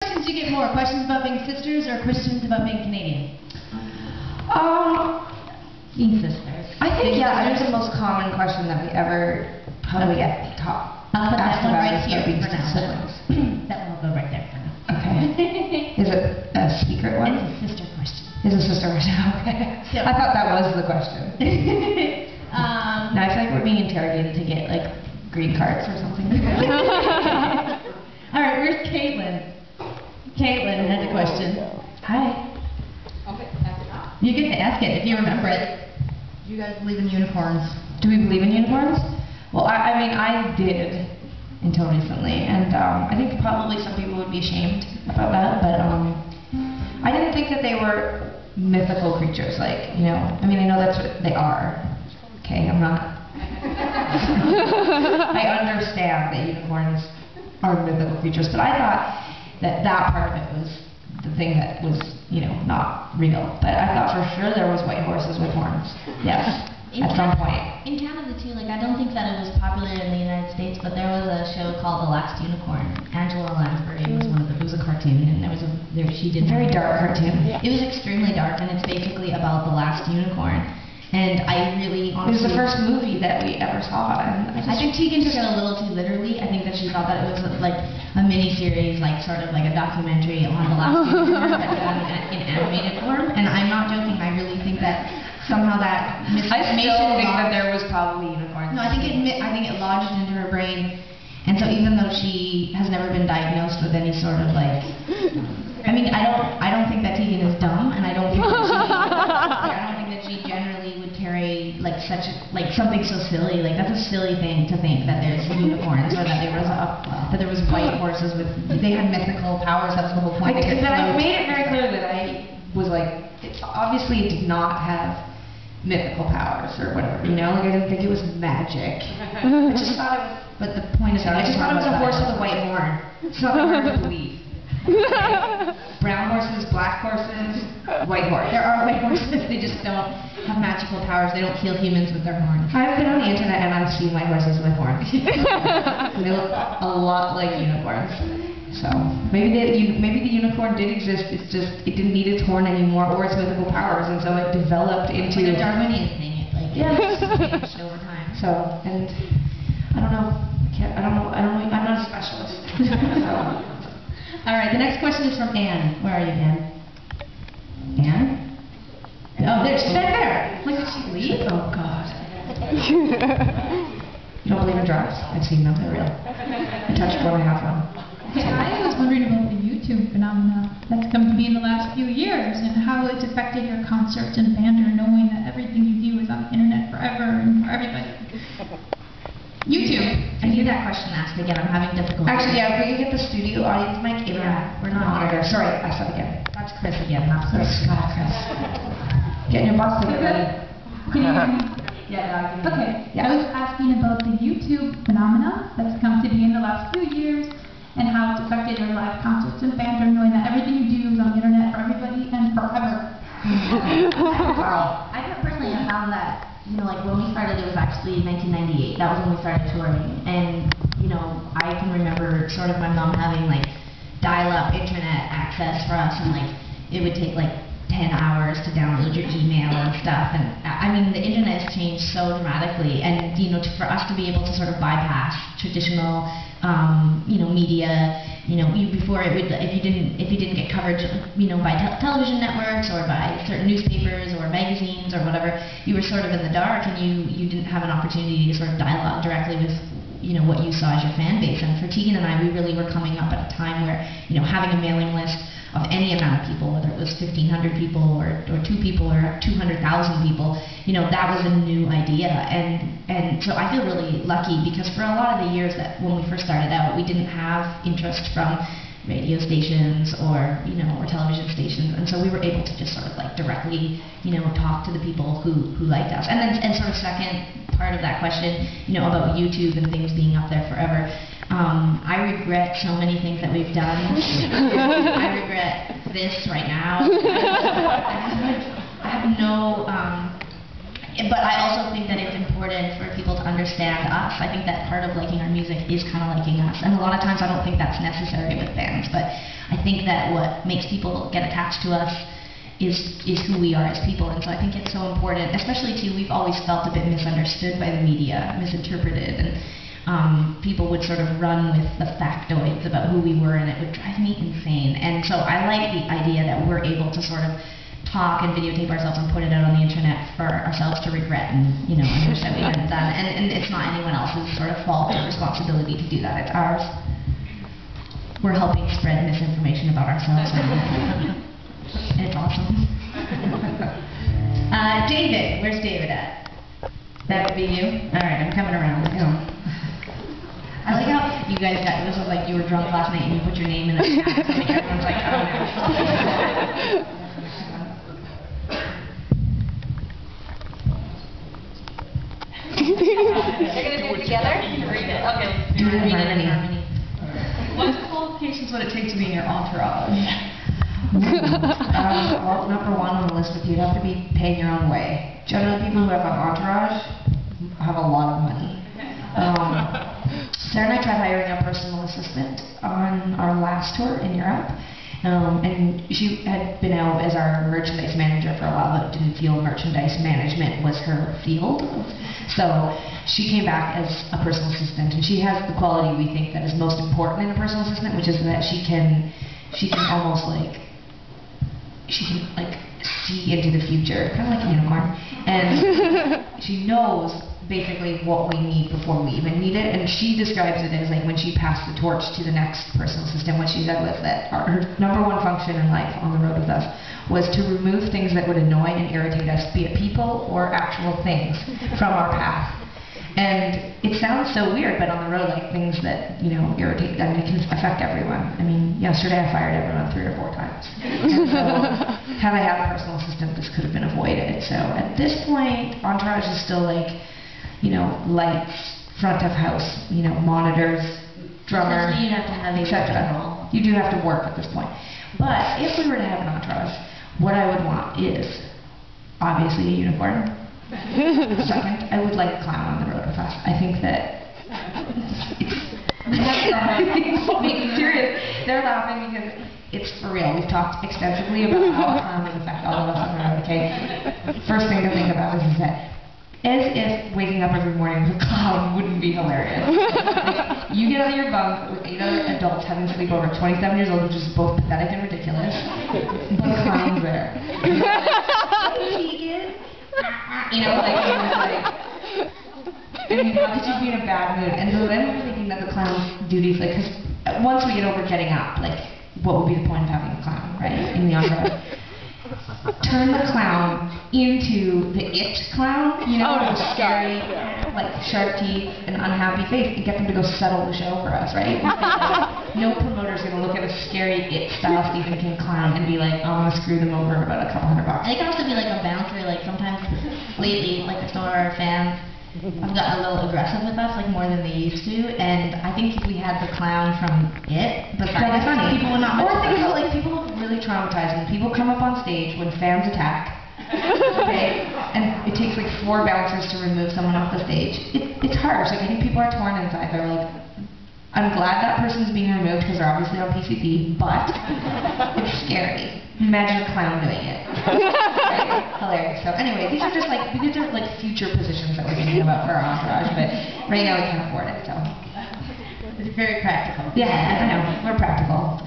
questions do you get more? Questions about being sisters or questions about being Canadian? Being sisters. I think, yeah, that's the most common question that we ever probably get taught. I'll put that one right here being for now. siblings. That one will go right there for now. Okay. Is it a secret one? It's a sister question. It's a sister question, okay. So, I thought that was the question. Now I feel like we're being interrogated to get, like, green cards or something. All right, where's Caitlin? Caitlin has a question. Hi. You get to ask it if you remember it. Do you guys believe in unicorns? Do we believe in unicorns? Well, I mean, I did until recently, and I think probably some people would be ashamed about that, but I didn't think that they were mythical creatures, like, you know, I mean, I know that's what they are. Okay, I'm not. I understand that unicorns are mythical creatures, but I thought that that part of it was the thing that was, you know, not real. But I thought for sure there was white horses with horns. Yes, at some point. In Canada too, like I don't think that it was popular in the United States, but there was a show called The Last Unicorn. Angela Lansbury was one of the, it was a cartoon, and she did very dark cartoon. It was extremely dark, and it's basically about the last unicorn. And I really honestly... It was the first movie that we ever saw, and I think Tegan took it a little too literally. I think that she thought that it was like a mini-series, like sort of like a documentary on the last unicorn, but done in animated form. And I'm not joking, I really think that somehow that misinformation... I still think that there was probably unicorns. No, I think it lodged into her brain. And so even though she has never been diagnosed with any sort of like... I mean, I don't think that Tegan is dumb, and I don't think that she generally would carry like something so silly. Like that's a silly thing to think that there's unicorns or that there was white horses with they had mythical powers. That was the whole point. But I made it very clear that I was like, obviously it did not have mythical powers or whatever. You know, like I didn't think it was magic. I just thought it was. But the point is, I just thought it was a horse with a white horn. It's not hard to believe. Brown horses, black horses, white horse. There are white horses. They just don't have magical powers. They don't kill humans with their horns. I've been on the internet and I've seen white horses with horns. They look a lot like unicorns. So maybe the unicorn did exist. It's just it didn't need its horn anymore or its mythical powers, and so it developed into like a Darwinian thing. It like changed over time. So and I don't know. I'm not a specialist. So. All right, the next question is from Anne. Where are you, Anne? Anne? Oh, there, she's back there. Look, did she leave? Oh, God. You don't believe in drugs? I've seen them. They're real. I touched one, I have one. Okay, I was wondering about the YouTube phenomena that's come to be in the last few years and how it's affected your concerts and band, or knowing that everything you do is on the internet forever and for everybody. YouTube. I hear that question asked again. I'm having difficulty. Actually, yeah, if we could get the studio audience mic. Yeah, we're not monitor. Sorry, I said again. That's Chris again. Not Chris. God, Chris. Getting your boss to get ready. Can you hear me? Yeah, Okay. Yeah. I was asking about the YouTube phenomena that's come to be in the last few years and how it's affected your live concerts and band, or knowing that everything you do is on the internet for everybody and forever. Wow. I personally have found that, you know, like when we started, it was actually 1998. That was when we started touring, and you know, I can remember sort of my mom having like dial-up internet access for us, and like it would take like 10 hours to download your email and stuff. And I mean, the internet has changed so dramatically, and you know, for us to be able to sort of bypass traditional, you know, media. You know, before it would, if you didn't get coverage, you know, by television networks or by certain newspapers or magazines or whatever, you were sort of in the dark, and you didn't have an opportunity to sort of dialogue directly with, you know, what you saw as your fan base. And for Tegan and I, we really were coming up at a time where, you know, having a mailing list of any amount of people, whether it was 1,500 people or 2 people or 200,000 people, you know, that was a new idea. And so I feel really lucky, because for a lot of the years that when we first started out, we didn't have interest from radio stations or, you know, or television stations, and so we were able to just sort of like directly, you know, talk to the people who liked us. And then, and sort of second part of that question, you know, about YouTube and things being up there forever. I regret so many things that we've done. I regret this right now. I have no, But I also think that it's important for people to understand us. I think that part of liking our music is kind of liking us. And a lot of times I don't think that's necessary with bands, but I think that what makes people get attached to us is who we are as people. And so I think it's so important, especially too, we've always felt a bit misunderstood by the media, misinterpreted, and people would sort of run with the factoids about who we were, and it would drive me insane. And so I like the idea that we're able to sort of talk and videotape ourselves and put it out on the internet for ourselves to regret and, and wish that we hadn't done. And it's not anyone else's sort of fault or responsibility to do that. It's ours. We're helping spread misinformation about ourselves. And it's awesome. David, where's David at? That would be you? Alright, I'm coming around. I like how you guys got, this was like you were drunk last night and you put your name in a hat. So everyone's like, oh no. You're going to do it together? Read it. Okay. Do it in harmony. What qualifications would it take to be in your entourage? Well, number one on the list with you, you'd have to be paying your own way. Generally, people who have an entourage have a lot of money. Sarah and I tried hiring a personal assistant on our last tour in Europe. And she had been out as our merchandise manager for a while, but didn't feel merchandise management was her field. So she came back as a personal assistant, and she has the quality we think that is most important in a personal assistant, which is that she can almost like see into the future, kind of like a unicorn, and she knows basically what we need before we even need it. And she describes it as like when she passed the torch to the next personal assistant, what she said was that her number one function in life on the road with us was to remove things that would annoy and irritate us, be it people or actual things, from our path. And it sounds so weird, but on the road, like things that, irritate, I mean, it can affect everyone. I mean, yesterday I fired everyone 3 or 4 times. And so, had I had a personal assistant, this could have been avoided. So at this point, entourage is still like, lights, front of house, monitors, drummer, You have to have etc. You do have to work at this point. But if we were to have an entourage, what I would want is obviously a unicorn. Second, I would like a clown on the road with us. I think that it's serious. They're laughing because it's for real. We've talked extensively about how a clown would affect all of us on the road, okay? First thing to think about is that as if waking up every morning with a clown wouldn't be hilarious. Like, you get out of your bunk with 8 other adults having a sleepover at 27 years old, which is both pathetic and ridiculous, but a clown's there. Tegan? How could you be in a bad mood? And so then we're thinking that the clown's duties, because once we get over getting up, what would be the point of having a clown, right, in the entourage? Turn the clown into the it clown, with scary, sharp teeth and unhappy face, and get them to go settle the show for us, right? No promoter's gonna look at a scary it style Stephen King clown and be like, oh, I'm gonna screw them over about a couple $100. They can also be like a bouncer, sometimes lately, some of our fans have gotten a little aggressive with us, more than they used to, and I think if we had the clown from it, besides funny, people would not. Or think about people who really traumatizing. People come up on stage when fans attack, okay, and it takes 4 bouncers to remove someone off the stage. It's harsh. I think people are torn inside. They're like, I'm glad that person's being removed because they're obviously on PCP, but it's scary. Imagine a clown doing it. Right? Hilarious. So anyway, these are just future positions that we're thinking about for our entourage, but right now we can't afford it, so. It's very practical. Yeah, I know. We're practical.